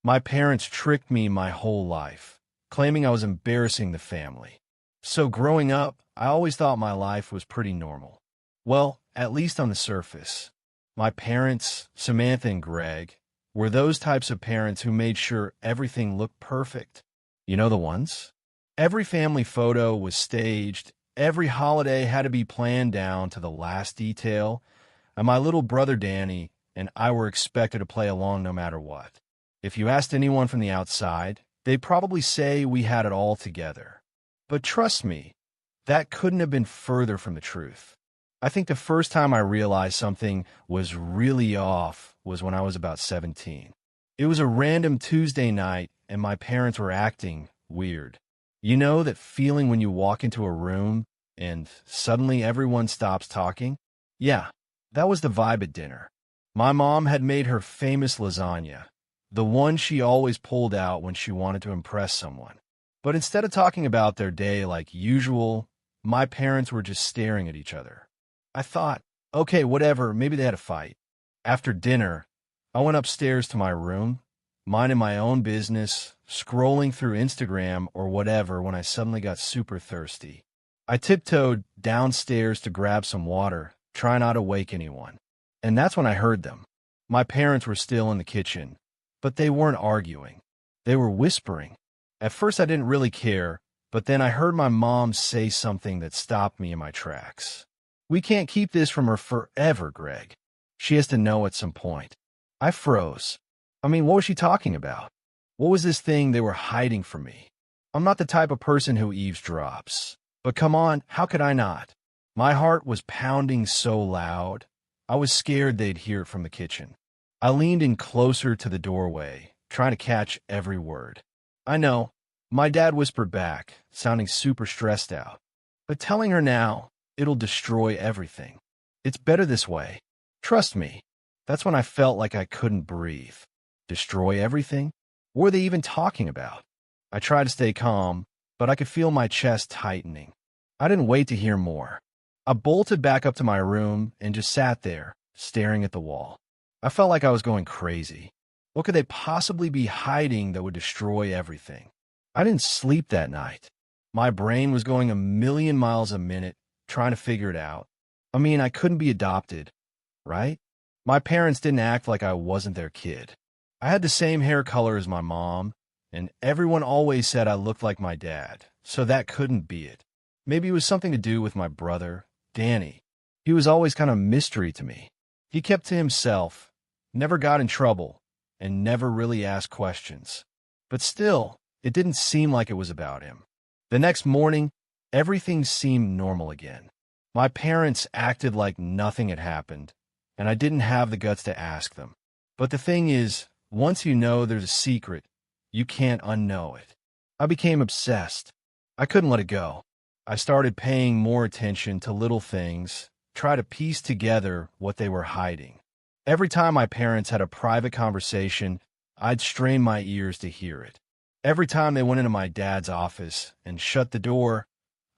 My parents tricked me my whole life, claiming I was embarrassing the family. So growing up, I always thought my life was pretty normal. Well, at least on the surface. My parents, Samantha and Greg, were those types of parents who made sure everything looked perfect. You know the ones? Every family photo was staged, every holiday had to be planned down to the last detail, and my little brother Danny and I were expected to play along no matter what. If you asked anyone from the outside, they'd probably say we had it all together. But trust me, that couldn't have been further from the truth. I think the first time I realized something was really off was when I was about 17. It was a random Tuesday night, and my parents were acting weird. You know that feeling when you walk into a room and suddenly everyone stops talking? Yeah, that was the vibe at dinner. My mom had made her famous lasagna, the one she always pulled out when she wanted to impress someone. But instead of talking about their day like usual, my parents were just staring at each other. I thought, okay, whatever, maybe they had a fight. After dinner, I went upstairs to my room, minding my own business, scrolling through Instagram or whatever when I suddenly got super thirsty. I tiptoed downstairs to grab some water, try not to wake anyone. And that's when I heard them. My parents were still in the kitchen, but they weren't arguing. They were whispering. At first I didn't really care, but then I heard my mom say something that stopped me in my tracks. "We can't keep this from her forever, Greg. She has to know at some point." I froze. I mean, what was she talking about? What was this thing they were hiding from me? I'm not the type of person who eavesdrops. But come on, how could I not? My heart was pounding so loud, I was scared they'd hear it from the kitchen. I leaned in closer to the doorway, trying to catch every word. "I know," my dad whispered back, sounding super stressed out. "But telling her now, it'll destroy everything. It's better this way. Trust me." That's when I felt like I couldn't breathe. Destroy everything? What were they even talking about? I tried to stay calm, but I could feel my chest tightening. I didn't wait to hear more. I bolted back up to my room and just sat there, staring at the wall. I felt like I was going crazy. What could they possibly be hiding that would destroy everything? I didn't sleep that night. My brain was going a million miles a minute, trying to figure it out. I mean, I couldn't be adopted, right? My parents didn't act like I wasn't their kid. I had the same hair color as my mom, and everyone always said I looked like my dad, so that couldn't be it. Maybe it was something to do with my brother, Danny. He was always kind of a mystery to me. He kept to himself, never got in trouble, and never really asked questions. But still, it didn't seem like it was about him. The next morning, everything seemed normal again. My parents acted like nothing had happened, and I didn't have the guts to ask them. But the thing is, once you know there's a secret, you can't unknow it. I became obsessed. I couldn't let it go. I started paying more attention to little things, try to piece together what they were hiding. Every time my parents had a private conversation, I'd strain my ears to hear it. Every time they went into my dad's office and shut the door,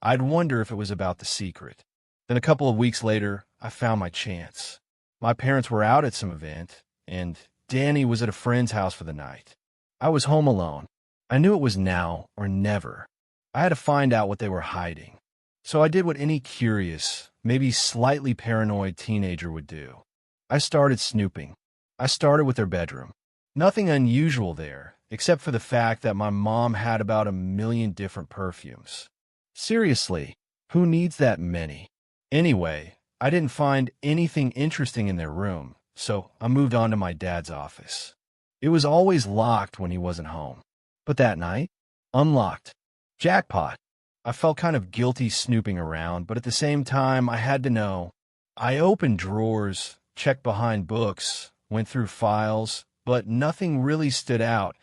I'd wonder if it was about the secret. Then a couple of weeks later, I found my chance. My parents were out at some event, and Danny was at a friend's house for the night. I was home alone. I knew it was now or never. I had to find out what they were hiding. So I did what any curious, maybe slightly paranoid teenager would do. I started snooping. I started with their bedroom. Nothing unusual there, except for the fact that my mom had about 1,000,000 different perfumes. Seriously, who needs that many? Anyway, I didn't find anything interesting in their room, so I moved on to my dad's office. It was always locked when he wasn't home. But that night, unlocked. Jackpot. I felt kind of guilty snooping around, but at the same time, I had to know. I opened drawers, checked behind books, went through files, but nothing really stood out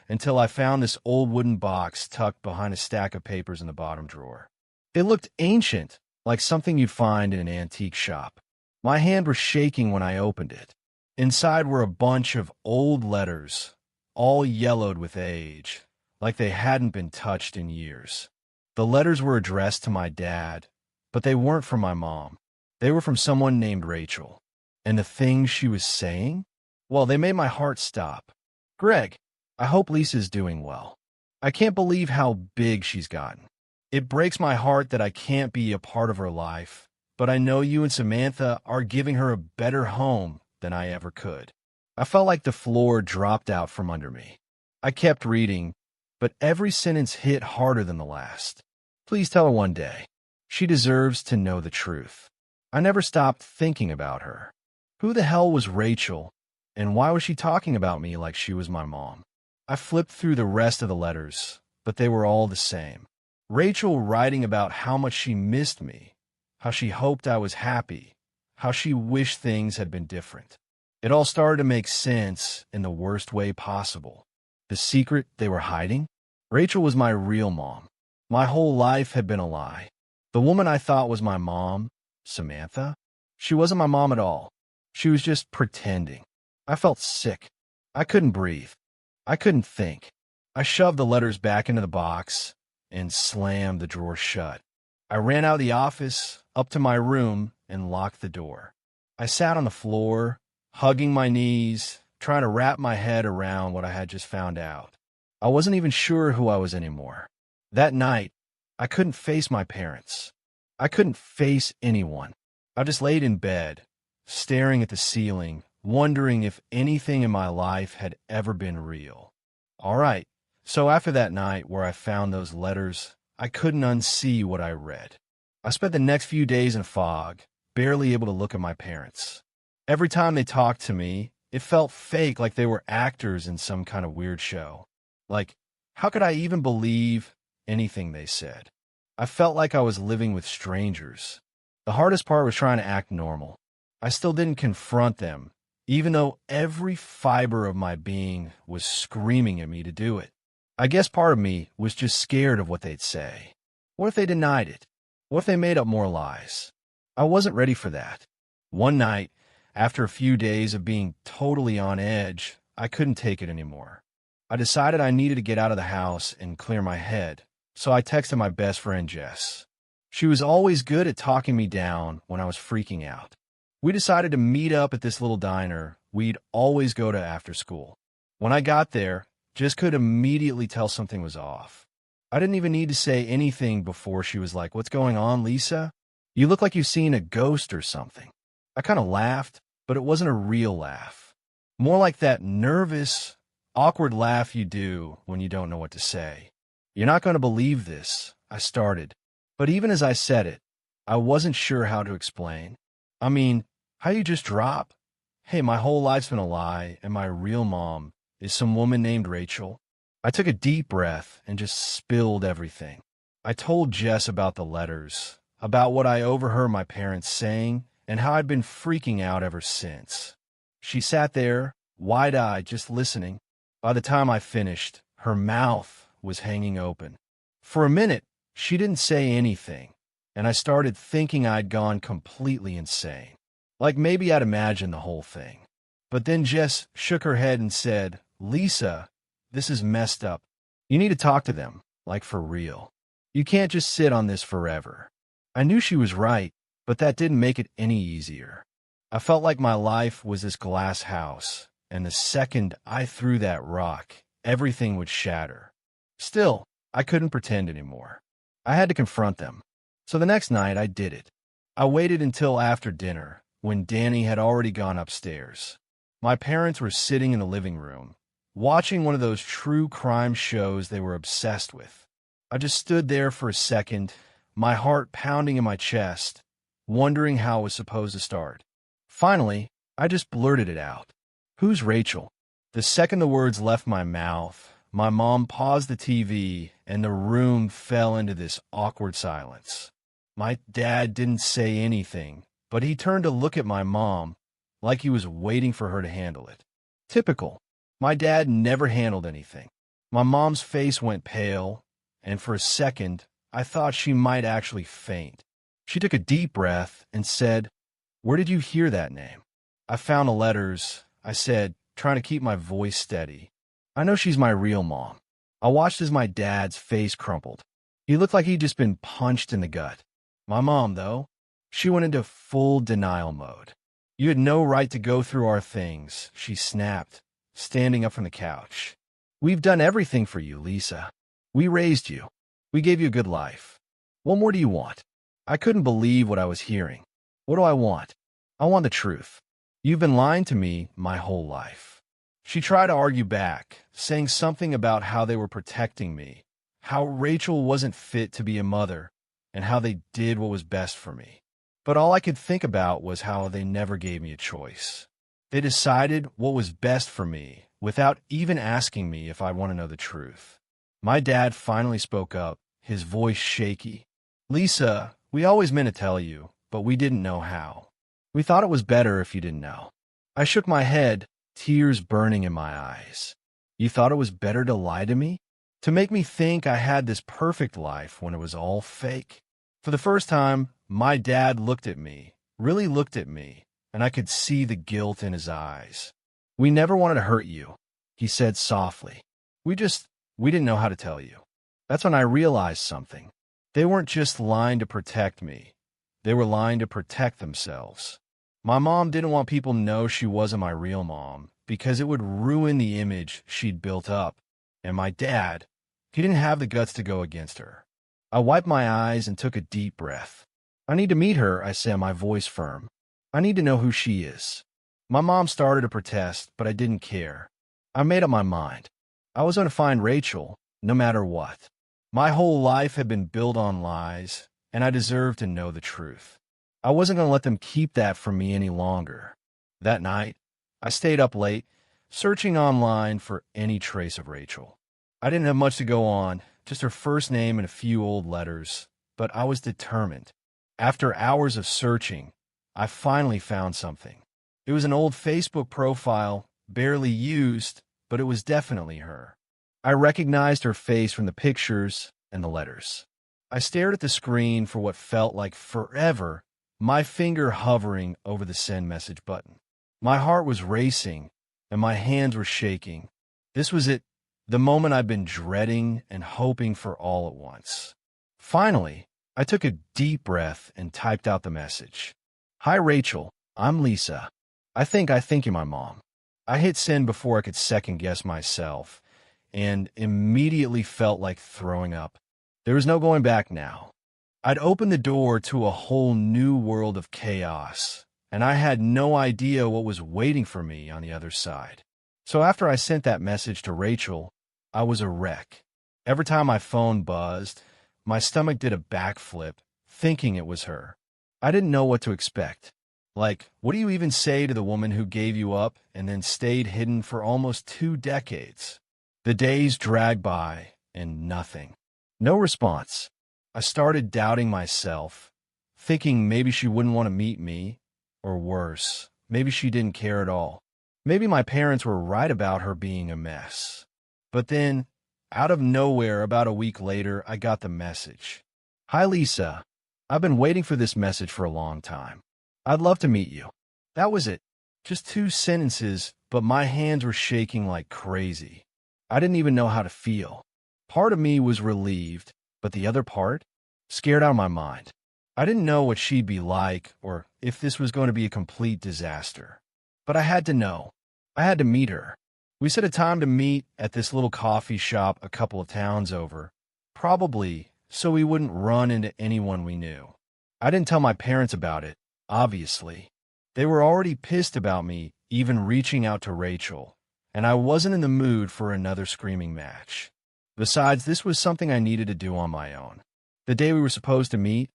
until I found this old wooden box tucked behind a stack of papers in the bottom drawer. It looked ancient, like something you'd find in an antique shop. My hand was shaking when I opened it. Inside were a bunch of old letters, all yellowed with age, like they hadn't been touched in years. The letters were addressed to my dad, but they weren't from my mom. They were from someone named Rachel. And the things she was saying? Well, they made my heart stop. "Greg," I hope Lisa's doing well. I can't believe how big she's gotten. It breaks my heart that I can't be a part of her life, but I know you and Samantha are giving her a better home than I ever could. I felt like the floor dropped out from under me. I kept reading, but every sentence hit harder than the last. Please tell her one day. She deserves to know the truth. I never stopped thinking about her. Who the hell was Rachel, and why was she talking about me like she was my mom? I flipped through the rest of the letters, but they were all the same. Rachel writing about how much she missed me, how she hoped I was happy, how she wished things had been different. It all started to make sense in the worst way possible. The secret they were hiding? Rachel was my real mom. My whole life had been a lie. The woman I thought was my mom, Samantha, she wasn't my mom at all. She was just pretending. I felt sick. I couldn't breathe. I couldn't think. I shoved the letters back into the box and slammed the drawer shut. I ran out of the office, up to my room, and locked the door. I sat on the floor, hugging my knees, trying to wrap my head around what I had just found out. I wasn't even sure who I was anymore. That night, I couldn't face my parents. I couldn't face anyone. I just laid in bed, staring at the ceiling, wondering if anything in my life had ever been real. All right, so after that night where I found those letters, I couldn't unsee what I read. I spent the next few days in fog, barely able to look at my parents. Every time they talked to me, it felt fake, like they were actors in some kind of weird show. Like, how could I even believe anything they said? I felt like I was living with strangers. The hardest part was trying to act normal. I still didn't confront them, even though every fiber of my being was screaming at me to do it. I guess part of me was just scared of what they'd say. What if they denied it? What if they made up more lies? I wasn't ready for that. One night, after a few days of being totally on edge, I couldn't take it anymore. I decided I needed to get out of the house and clear my head, so I texted my best friend Jess. She was always good at talking me down when I was freaking out. We decided to meet up at this little diner we'd always go to after school. When I got there, Jess could immediately tell something was off. I didn't even need to say anything before she was like, "What's going on, Lisa? You look like you've seen a ghost or something." I kind of laughed, but it wasn't a real laugh. More like that nervous, awkward laugh you do when you don't know what to say. "You're not going to believe this," I started. But even as I said it, I wasn't sure how to explain. I mean, how you just drop? "Hey, my whole life's been a lie, and my real mom is some woman named Rachel." I took a deep breath and just spilled everything. I told Jess about the letters, about what I overheard my parents saying, and how I'd been freaking out ever since. She sat there, wide-eyed, just listening. By the time I finished, her mouth was hanging open. For a minute, she didn't say anything, and I started thinking I'd gone completely insane. Like maybe I'd imagined the whole thing. But then Jess shook her head and said, "Lisa, this is messed up. You need to talk to them, like for real. You can't just sit on this forever." I knew she was right, but that didn't make it any easier. I felt like my life was this glass house, and the second I threw that rock, everything would shatter. Still, I couldn't pretend anymore. I had to confront them. So the next night, I did it. I waited until after dinner, when Danny had already gone upstairs. My parents were sitting in the living room, watching one of those true crime shows they were obsessed with. I just stood there for a second, my heart pounding in my chest, wondering how it was supposed to start. Finally, I just blurted it out. "Who's Rachel?" The second the words left my mouth, my mom paused the TV, and the room fell into this awkward silence. My dad didn't say anything, but he turned to look at my mom like he was waiting for her to handle it. Typical. My dad never handled anything. My mom's face went pale, and for a second, I thought she might actually faint. She took a deep breath and said, "Where did you hear that name?" "I found the letters," I said, trying to keep my voice steady. "I know she's my real mom." I watched as my dad's face crumpled. He looked like he'd just been punched in the gut. My mom, though, she went into full denial mode. "You had no right to go through our things," she snapped, standing up from the couch. We've done everything for you, Lisa. We raised you. We gave you a good life. What more do you want? I couldn't believe what I was hearing. What do I want? I want the truth. You've been lying to me my whole life. She tried to argue back, saying something about how they were protecting me, how Rachel wasn't fit to be a mother, and how they did what was best for me. But all I could think about was how they never gave me a choice. They decided what was best for me without even asking me if I want to know the truth. My dad finally spoke up, his voice shaky. Lisa, we always meant to tell you, but we didn't know how. We thought it was better if you didn't know. I shook my head, tears burning in my eyes. You thought it was better to lie to me? To make me think I had this perfect life when it was all fake? For the first time, my dad looked at me, really looked at me, and I could see the guilt in his eyes. We never wanted to hurt you, he said softly. We didn't know how to tell you. That's when I realized something. They weren't just lying to protect me. They were lying to protect themselves. My mom didn't want people to know she wasn't my real mom because it would ruin the image she'd built up. And my dad, he didn't have the guts to go against her. I wiped my eyes and took a deep breath. I need to meet her, I said, my voice firm. I need to know who she is. My mom started to protest, but I didn't care. I made up my mind. I was going to find Rachel, no matter what. My whole life had been built on lies, and I deserved to know the truth. I wasn't going to let them keep that from me any longer. That night, I stayed up late, searching online for any trace of Rachel. I didn't have much to go on, just her first name and a few old letters, but I was determined. After hours of searching, I finally found something. It was an old Facebook profile, barely used, but it was definitely her. I recognized her face from the pictures and the letters. I stared at the screen for what felt like forever, my finger hovering over the send message button. My heart was racing, and my hands were shaking. This was it, the moment I'd been dreading and hoping for all at once. Finally, I took a deep breath and typed out the message. Hi, Rachel. I'm Lisa. I think you're my mom. I hit send before I could second-guess myself, and immediately felt like throwing up. There was no going back now. I'd opened the door to a whole new world of chaos, and I had no idea what was waiting for me on the other side. So after I sent that message to Rachel, I was a wreck. Every time my phone buzzed, my stomach did a backflip, thinking it was her. I didn't know what to expect. Like, what do you even say to the woman who gave you up and then stayed hidden for almost 2 decades? The days dragged by, and nothing. No response. I started doubting myself, thinking maybe she wouldn't want to meet me, or worse, maybe she didn't care at all. Maybe my parents were right about her being a mess. But then, out of nowhere, about a week later, I got the message. Hi, Lisa. I've been waiting for this message for a long time. I'd love to meet you. That was it. Just 2 sentences, but my hands were shaking like crazy. I didn't even know how to feel. Part of me was relieved, but the other part? Scared out of my mind. I didn't know what she'd be like, or if this was going to be a complete disaster. But I had to know. I had to meet her. We set a time to meet at this little coffee shop a couple of towns over, probably so we wouldn't run into anyone we knew. I didn't tell my parents about it, obviously. They were already pissed about me even reaching out to Rachel, and I wasn't in the mood for another screaming match. Besides, this was something I needed to do on my own. The day we were supposed to meet,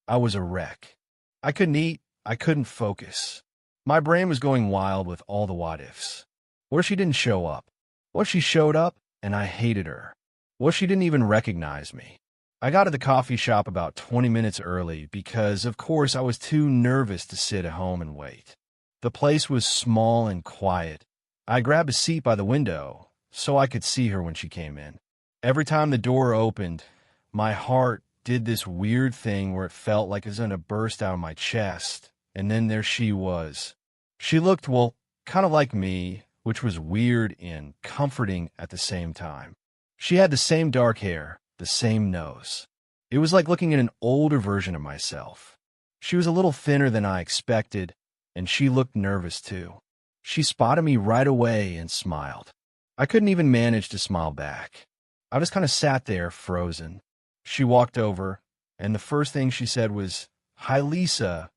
I was a wreck. I couldn't eat, I couldn't focus. My brain was going wild with all the what-ifs. What if she didn't show up? What if she showed up and I hated her? What if she didn't even recognize me? I got to the coffee shop about 20 minutes early because, of course, I was too nervous to sit at home and wait. The place was small and quiet. I grabbed a seat by the window so I could see her when she came in. Every time the door opened, my heart did this weird thing where it felt like it was going to burst out of my chest, and then there she was. She looked, well, kind of like me, which was weird and comforting at the same time. She had the same dark hair, the same nose. It was like looking at an older version of myself. She was a little thinner than I expected, and she looked nervous too. She spotted me right away and smiled. I couldn't even manage to smile back. I just kind of sat there, frozen. She walked over, and the first thing she said was, "Hi, Lisa.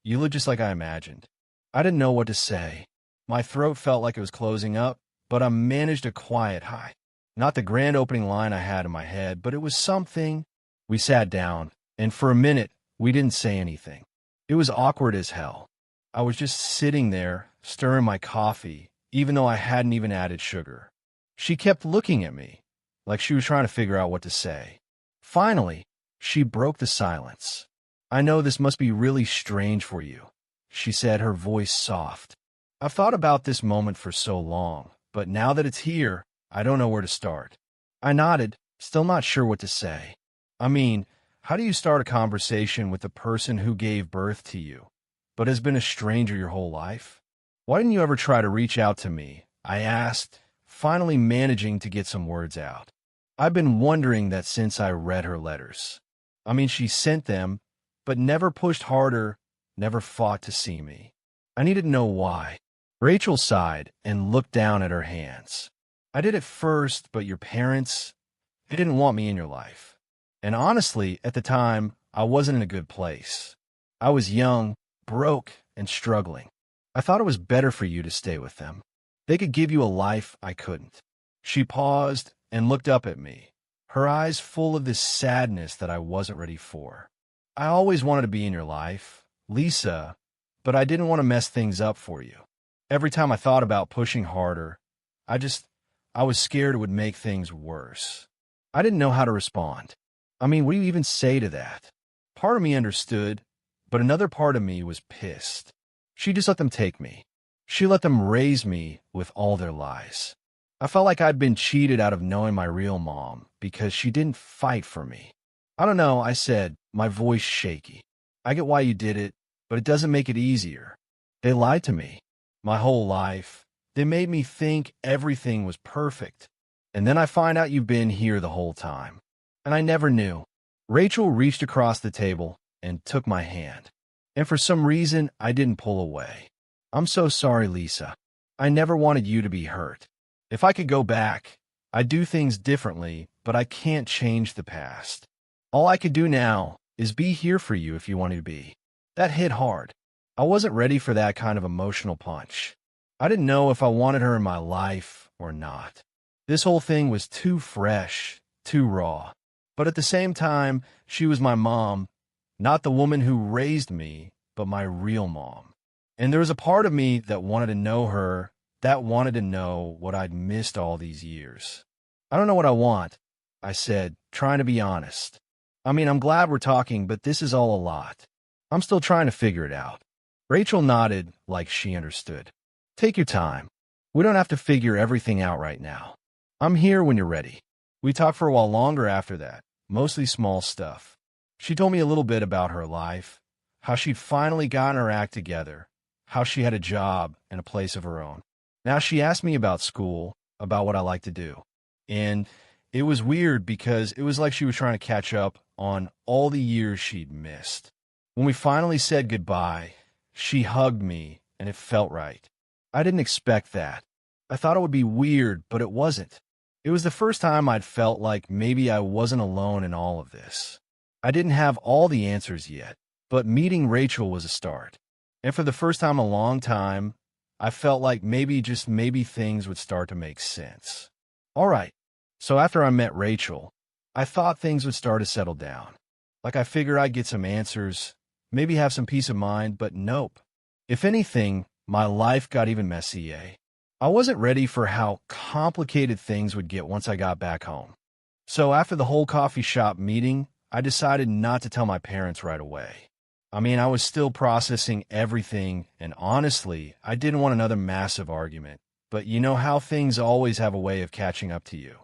You look just like I imagined." I didn't know what to say. My throat felt like it was closing up, but I managed a quiet hi. Not the grand opening line I had in my head, but it was something. We sat down, and for a minute, we didn't say anything. It was awkward as hell. I was just sitting there, stirring my coffee, even though I hadn't even added sugar. She kept looking at me, like she was trying to figure out what to say. Finally, she broke the silence. "I know this must be really strange for you," she said, her voice soft. "I've thought about this moment for so long, but now that it's here, I don't know where to start." I nodded, still not sure what to say. I mean, how do you start a conversation with the person who gave birth to you, but has been a stranger your whole life? "Why didn't you ever try to reach out to me?" I asked, finally managing to get some words out. I've been wondering that since I read her letters. I mean, she sent them, but never pushed harder, never fought to see me. I needed to know why. Rachel sighed and looked down at her hands. "I did at first, but your parents, they didn't want me in your life. And honestly, at the time, I wasn't in a good place. I was young, broke, and struggling. I thought it was better for you to stay with them. They could give you a life I couldn't." She paused and looked up at me, her eyes full of this sadness that I wasn't ready for. "I always wanted to be in your life, Lisa, but I didn't want to mess things up for you. Every time I thought about pushing harder, I was scared it would make things worse." I didn't know how to respond. I mean, what do you even say to that? Part of me understood, but another part of me was pissed. She just let them take me. She let them raise me with all their lies. I felt like I'd been cheated out of knowing my real mom because she didn't fight for me. "I don't know," I said, my voice shaky. "I get why you did it, but it doesn't make it easier. They lied to me. My whole life. They made me think everything was perfect. And then I find out you've been here the whole time. And I never knew." Rachel reached across the table and took my hand. And for some reason, I didn't pull away. "I'm so sorry, Lisa. I never wanted you to be hurt. If I could go back, I'd do things differently, but I can't change the past. All I could do now is be here for you if you wanted to be." That hit hard. I wasn't ready for that kind of emotional punch. I didn't know if I wanted her in my life or not. This whole thing was too fresh, too raw. But at the same time, she was my mom, not the woman who raised me, but my real mom. And there was a part of me that wanted to know her, that wanted to know what I'd missed all these years. "I don't know what I want," I said, trying to be honest. "I mean, I'm glad we're talking, but this is all a lot. I'm still trying to figure it out." Rachel nodded like she understood. "Take your time. We don't have to figure everything out right now. I'm here when you're ready." We talked for a while longer after that, mostly small stuff. She told me a little bit about her life, how she'd finally gotten her act together, how she had a job and a place of her own. Now she asked me about school, about what I like to do. And it was weird because it was like she was trying to catch up on all the years she'd missed. When we finally said goodbye, she hugged me, and it felt right. I didn't expect that. I thought it would be weird, but it wasn't. It was the first time I'd felt like maybe I wasn't alone in all of this. I didn't have all the answers yet, but meeting Rachel was a start. And for the first time in a long time, I felt like maybe, just maybe, things would start to make sense. All right, so after I met Rachel, I thought things would start to settle down. Like I figured I'd get some answers, maybe have some peace of mind, but nope. If anything, my life got even messier. I wasn't ready for how complicated things would get once I got back home. So after the whole coffee shop meeting, I decided not to tell my parents right away. I mean, I was still processing everything, and honestly, I didn't want another massive argument. But you know how things always have a way of catching up to you.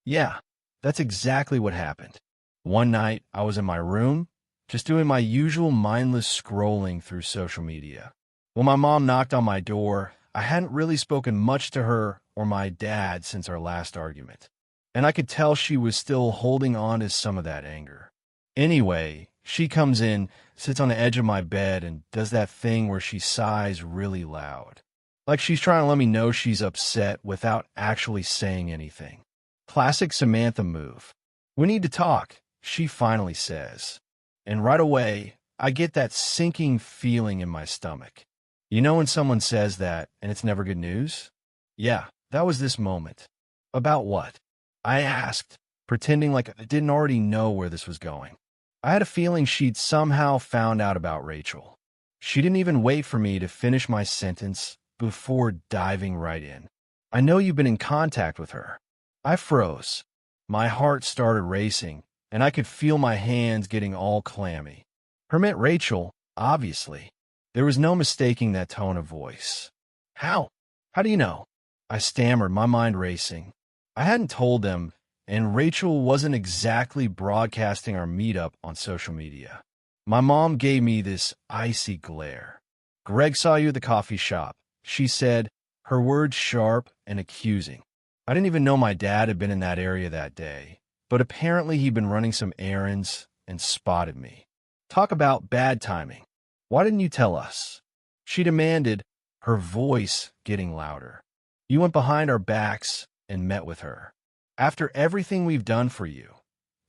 Yeah, that's exactly what happened. One night, I was in my room, just doing my usual mindless scrolling through social media. When my mom knocked on my door, I hadn't really spoken much to her or my dad since our last argument. And I could tell she was still holding on to some of that anger. Anyway, she comes in, sits on the edge of my bed, and does that thing where she sighs really loud. like she's trying to let me know she's upset without actually saying anything. Classic Samantha move. "We need to talk," she finally says. And right away, I get that sinking feeling in my stomach. You know when someone says that and it's never good news? Yeah, that was this moment. About what? I asked, pretending like I didn't already know where this was going. I had a feeling she'd somehow found out about Rachel. She didn't even wait for me to finish my sentence before diving right in. "I know you've been in contact with her." I froze. My heart started racing, and I could feel my hands getting all clammy. Her meant Rachel, obviously. There was no mistaking that tone of voice. "How? How do you know?" I stammered, my mind racing. I hadn't told them, and Rachel wasn't exactly broadcasting our meetup on social media. My mom gave me this icy glare. "Greg saw you at the coffee shop," she said, her words sharp and accusing. I didn't even know my dad had been in that area that day, but apparently he'd been running some errands and spotted me. Talk about bad timing. "Why didn't you tell us?" she demanded, her voice getting louder. "You went behind our backs and met with her. After everything we've done for you,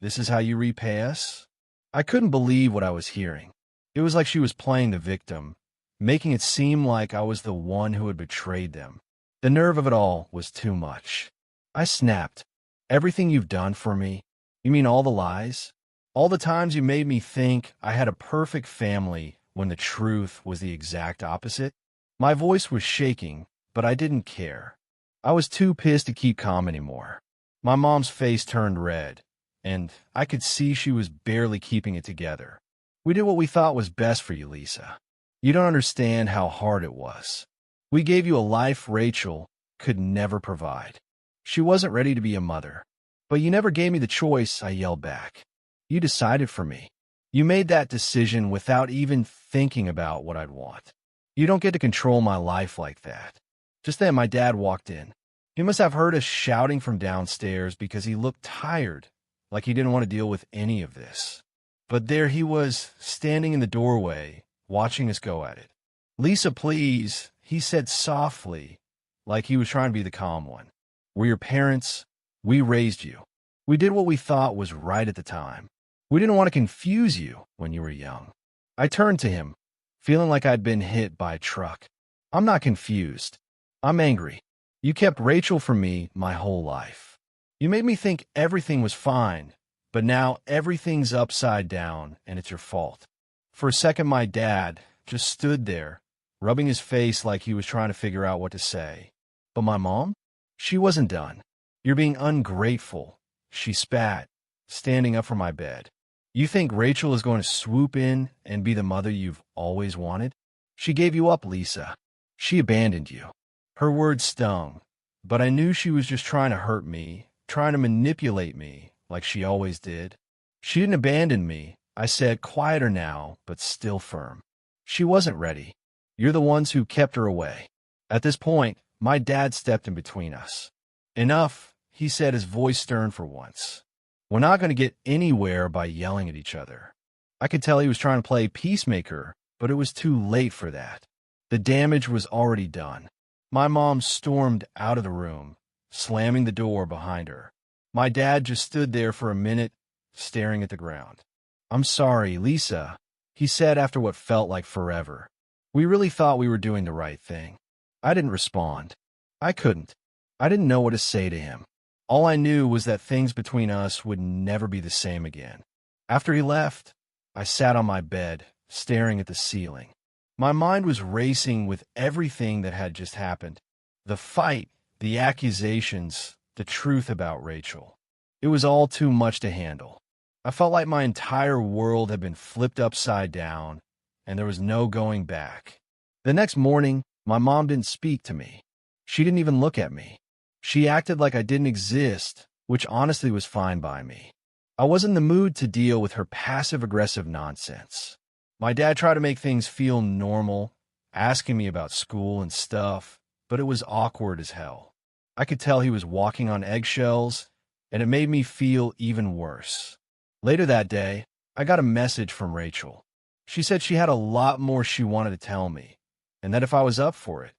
this is how you repay us?" I couldn't believe what I was hearing. It was like she was playing the victim, making it seem like I was the one who had betrayed them. The nerve of it all was too much. I snapped. "Everything you've done for me? You mean all the lies? All the times you made me think I had a perfect family when the truth was the exact opposite?" My voice was shaking, but I didn't care. I was too pissed to keep calm anymore. My mom's face turned red, and I could see she was barely keeping it together. "We did what we thought was best for you, Lisa. You don't understand how hard it was. We gave you a life Rachel could never provide. She wasn't ready to be a mother. But you never gave me the choice," I yelled back. "You decided for me. You made that decision without even thinking about what I'd want. You don't get to control my life like that." Just then, my dad walked in. He must have heard us shouting from downstairs because he looked tired, like he didn't want to deal with any of this. But there he was, standing in the doorway, watching us go at it. "Lisa, please," he said softly, like he was trying to be the calm one. "We're your parents. We raised you. We did what we thought was right at the time. We didn't want to confuse you when you were young." I turned to him, feeling like I'd been hit by a truck. "I'm not confused. I'm angry. You kept Rachel from me my whole life. You made me think everything was fine, but now everything's upside down and it's your fault." For a second, my dad just stood there, rubbing his face like he was trying to figure out what to say. But my mom? She wasn't done. "You're being ungrateful," she spat, standing up from my bed. "You think Rachel is going to swoop in and be the mother you've always wanted? She gave you up, Lisa. She abandoned you." Her words stung, but I knew she was just trying to hurt me, trying to manipulate me, like she always did. "She didn't abandon me," I said, quieter now, but still firm. "She wasn't ready. You're the ones who kept her away." At this point, my dad stepped in between us. "Enough," he said, his voice stern for once. "We're not going to get anywhere by yelling at each other." I could tell he was trying to play peacemaker, but it was too late for that. The damage was already done. My mom stormed out of the room, slamming the door behind her. My dad just stood there for a minute, staring at the ground. "I'm sorry, Lisa," he said after what felt like forever. "We really thought we were doing the right thing." I didn't respond. I couldn't. I didn't know what to say to him. All I knew was that things between us would never be the same again. After he left, I sat on my bed, staring at the ceiling. My mind was racing with everything that had just happened. The fight, the accusations, the truth about Rachel. It was all too much to handle. I felt like my entire world had been flipped upside down, and there was no going back. The next morning, my mom didn't speak to me. She didn't even look at me. She acted like I didn't exist, which honestly was fine by me. I was in the mood to deal with her passive-aggressive nonsense. My dad tried to make things feel normal, asking me about school and stuff, but it was awkward as hell. I could tell he was walking on eggshells, and it made me feel even worse. Later that day, I got a message from Rachel. She said she had a lot more she wanted to tell me, and that if I was up for it,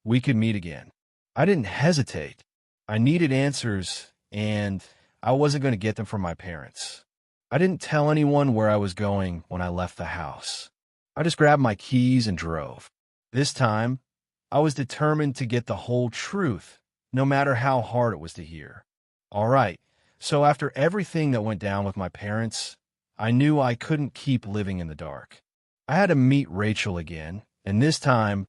we could meet again. I didn't hesitate. I needed answers, and I wasn't going to get them from my parents. I didn't tell anyone where I was going when I left the house. I just grabbed my keys and drove. This time, I was determined to get the whole truth, no matter how hard it was to hear. All right, so after everything that went down with my parents, I knew I couldn't keep living in the dark. I had to meet Rachel again, and this time,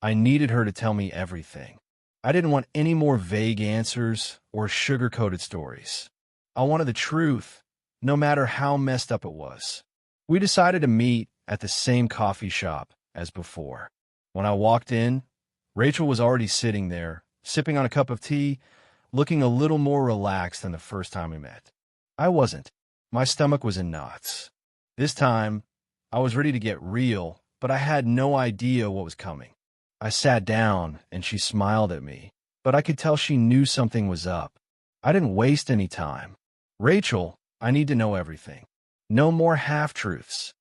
I needed her to tell me everything. I didn't want any more vague answers or sugar-coated stories. I wanted the truth, no matter how messed up it was. We decided to meet at the same coffee shop as before. When I walked in, Rachel was already sitting there, sipping on a cup of tea, looking a little more relaxed than the first time we met. I wasn't. My stomach was in knots. This time, I was ready to get real, but I had no idea what was coming. I sat down, and she smiled at me, but I could tell she knew something was up. I didn't waste any time. Rachel, I need to know everything. No more half-truths.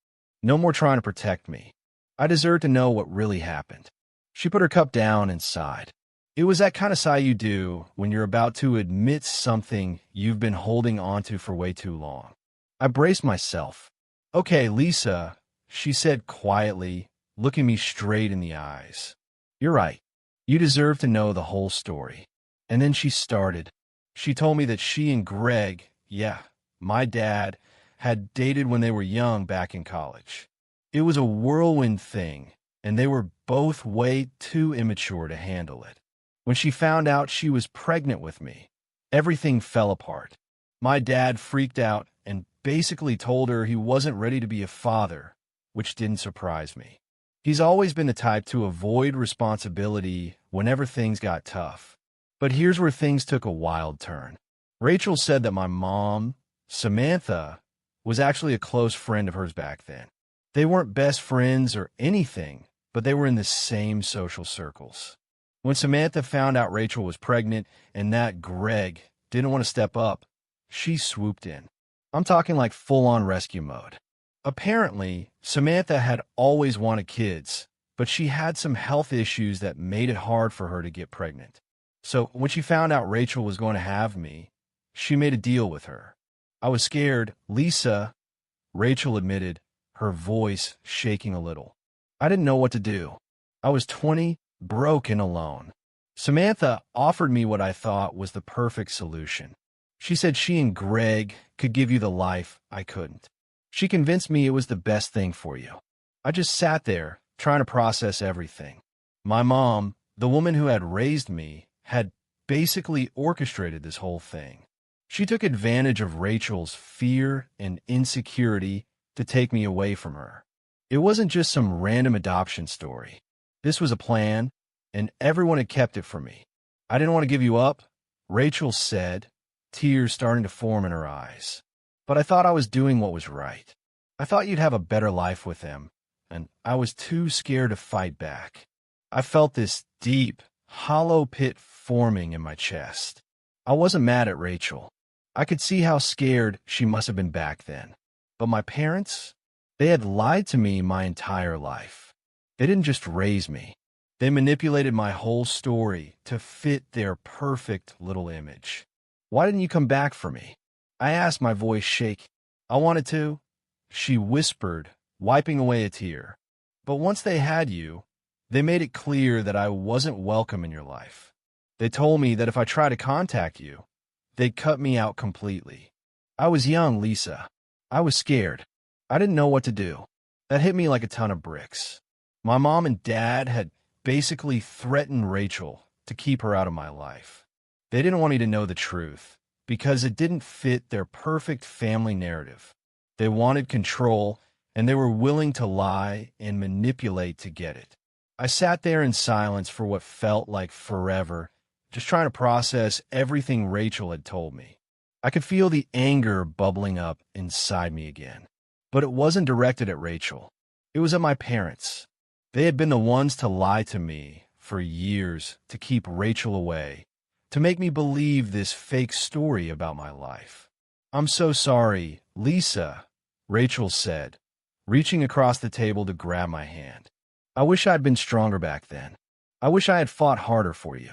No more trying to protect me. I deserve to know what really happened. She put her cup down and sighed. It was that kind of sigh you do when you're about to admit something you've been holding onto for way too long. I braced myself. Okay, Lisa, she said quietly, looking me straight in the eyes. You're right. You deserve to know the whole story. And then she started. She told me that she and Greg, yeah, my dad, had dated when they were young back in college. It was a whirlwind thing, and they were both way too immature to handle it. When she found out she was pregnant with me, everything fell apart. My dad freaked out and basically told her he wasn't ready to be a father, which didn't surprise me. He's always been the type to avoid responsibility whenever things got tough. But here's where things took a wild turn. Rachel said that my mom, Samantha, was actually a close friend of hers back then. They weren't best friends or anything, but they were in the same social circles. When Samantha found out Rachel was pregnant and that Greg didn't want to step up, she swooped in. I'm talking like full-on rescue mode. Apparently, Samantha had always wanted kids, but she had some health issues that made it hard for her to get pregnant. So when she found out Rachel was going to have me, she made a deal with her. I was scared. Lisa, Rachel admitted, her voice shaking a little. I didn't know what to do. I was 20, broke and alone. Samantha offered me what I thought was the perfect solution. She said she and Greg could give you the life I couldn't. She convinced me it was the best thing for you. I just sat there, trying to process everything. My mom, the woman who had raised me, had basically orchestrated this whole thing. She took advantage of Rachel's fear and insecurity to take me away from her. It wasn't just some random adoption story. This was a plan, and everyone had kept it from me. I didn't want to give you up, Rachel said, tears starting to form in her eyes. But I thought I was doing what was right. I thought you'd have a better life with him, and I was too scared to fight back. I felt this deep, hollow pit forming in my chest. I wasn't mad at Rachel. I could see how scared she must have been back then. But my parents, they had lied to me my entire life. They didn't just raise me. They manipulated my whole story to fit their perfect little image. Why didn't you come back for me? I asked, my voice shaking. I wanted to, she whispered, wiping away a tear. But once they had you, they made it clear that I wasn't welcome in your life. They told me that if I tried to contact you, they'd cut me out completely. I was young, Lisa. I was scared. I didn't know what to do. That hit me like a ton of bricks. My mom and dad had basically threatened Rachel to keep her out of my life. They didn't want me to know the truth because it didn't fit their perfect family narrative. They wanted control, and they were willing to lie and manipulate to get it. I sat there in silence for what felt like forever, just trying to process everything Rachel had told me. I could feel the anger bubbling up inside me again. But it wasn't directed at Rachel. It was at my parents. They had been the ones to lie to me for years to keep Rachel away, to make me believe this fake story about my life. I'm so sorry, Lisa, Rachel said, reaching across the table to grab my hand. I wish I'd been stronger back then. I wish I had fought harder for you.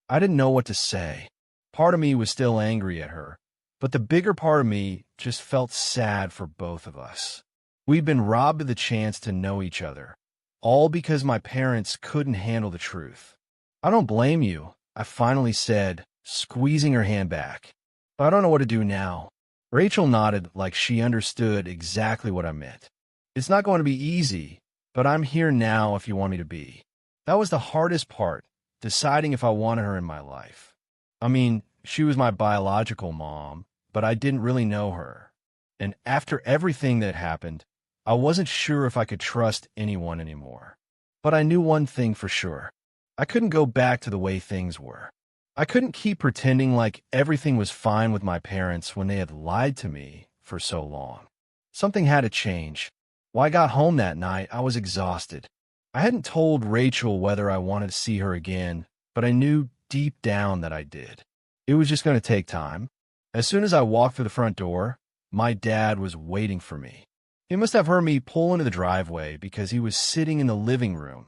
I didn't know what to say. Part of me was still angry at her, but the bigger part of me just felt sad for both of us. We'd been robbed of the chance to know each other, all because my parents couldn't handle the truth. I don't blame you, I finally said, squeezing her hand back. But I don't know what to do now. Rachel nodded like she understood exactly what I meant. It's not going to be easy, but I'm here now if you want me to be. That was the hardest part, deciding if I wanted her in my life. I mean, she was my biological mom, but I didn't really know her. And after everything that happened, I wasn't sure if I could trust anyone anymore. But I knew one thing for sure. I couldn't go back to the way things were. I couldn't keep pretending like everything was fine with my parents when they had lied to me for so long. Something had to change. When I got home that night, I was exhausted. I hadn't told Rachel whether I wanted to see her again, but I knew deep down that I did. It was just going to take time. As soon as I walked through the front door, my dad was waiting for me. He must have heard me pull into the driveway because he was sitting in the living room,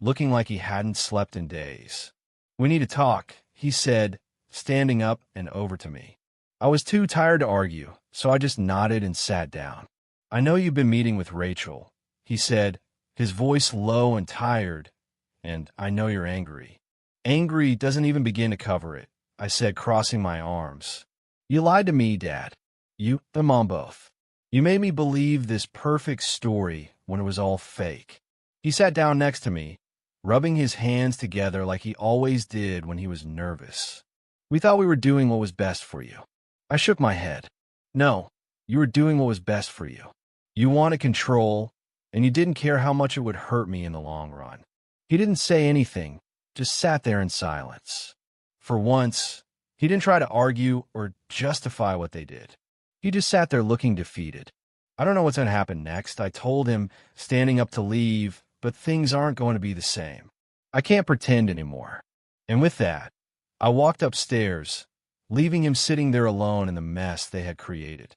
looking like he hadn't slept in days. "We need to talk," he said, standing up and over to me. I was too tired to argue, so I just nodded and sat down. "I know you've been meeting with Rachel," he said, his voice low and tired, "and I know you're angry." "Angry doesn't even begin to cover it," I said, crossing my arms. "You lied to me, Dad. You and Mom both. You made me believe this perfect story when it was all fake." He sat down next to me, rubbing his hands together like he always did when he was nervous. "We thought we were doing what was best for you." I shook my head. "No, you were doing what was best for you. You wanted control, and you didn't care how much it would hurt me in the long run." He didn't say anything, just sat there in silence. For once, he didn't try to argue or justify what they did. He just sat there looking defeated. "I don't know what's going to happen next," I told him, standing up to leave, "but things aren't going to be the same. I can't pretend anymore." And with that, I walked upstairs, leaving him sitting there alone in the mess they had created.